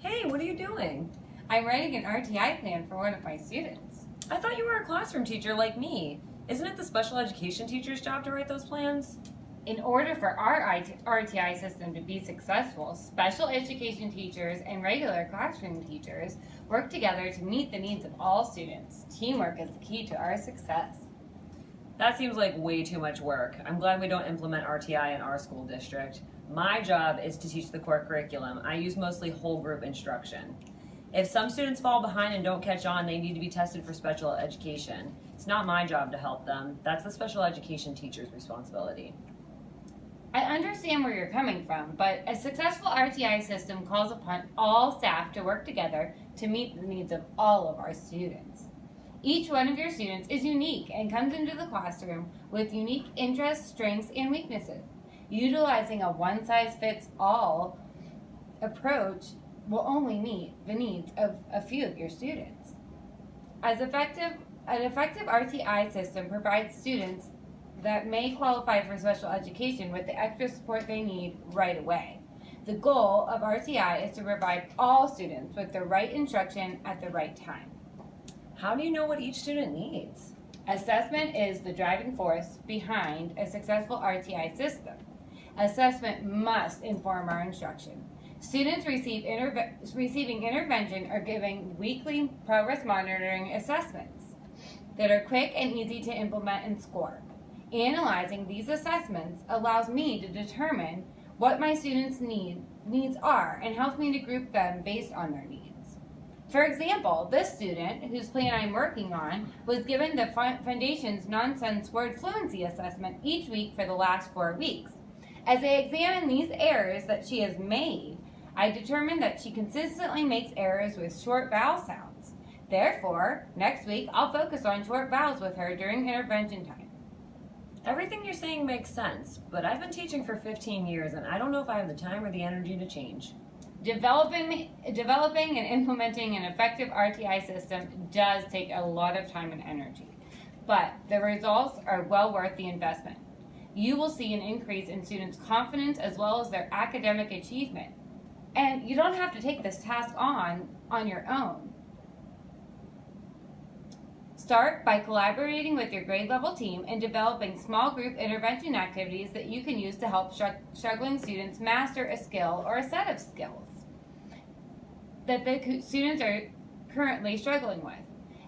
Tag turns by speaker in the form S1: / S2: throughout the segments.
S1: Hey, what are you doing?
S2: I'm writing an RTI plan for one of my students.
S1: I thought you were a classroom teacher like me. Isn't it the special education teacher's job to write those plans?
S2: In order for our RTI system to be successful, special education teachers and regular classroom teachers work together to meet the needs of all students. Teamwork is the key to our success.
S1: That seems like way too much work. I'm glad we don't implement RTI in our school district. My job is to teach the core curriculum. I use mostly whole group instruction. If some students fall behind and don't catch on, they need to be tested for special education. It's not my job to help them. That's the special education teacher's responsibility.
S2: I understand where you're coming from, but a successful RTI system calls upon all staff to work together to meet the needs of all of our students. Each one of your students is unique and comes into the classroom with unique interests, strengths, and weaknesses. Utilizing a one-size-fits-all approach will only meet the needs of a few of your students. An effective RTI system provides students that may qualify for special education with the extra support they need right away. The goal of RTI is to provide all students with the right instruction at the right time.
S1: How do you know what each student needs?
S2: Assessment is the driving force behind a successful RTI system. Assessment must inform our instruction. Students receiving intervention are given weekly progress monitoring assessments that are quick and easy to implement and score. Analyzing these assessments allows me to determine what my students' needs are and helps me to group them based on their needs. For example, this student, whose plan I'm working on, was given the Foundation's Nonsense Word Fluency Assessment each week for the last 4 weeks. As I examine these errors that she has made, I determined that she consistently makes errors with short vowel sounds. Therefore, next week I'll focus on short vowels with her during intervention time.
S1: Everything you're saying makes sense, but I've been teaching for 15 years and I don't know if I have the time or the energy to change.
S2: Developing and implementing an effective RTI system does take a lot of time and energy, but the results are well worth the investment. You will see an increase in students' confidence as well as their academic achievement. And you don't have to take this task on your own. Start by collaborating with your grade level team and developing small group intervention activities that you can use to help struggling students master a skill or a set of skills that the students are currently struggling with.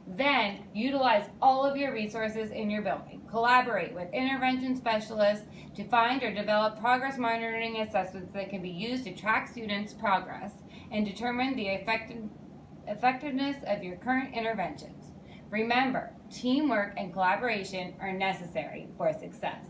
S2: Then, utilize all of your resources in your building. Collaborate with intervention specialists to find or develop progress monitoring assessments that can be used to track students' progress and determine the effectiveness of your current interventions. Remember, teamwork and collaboration are necessary for success.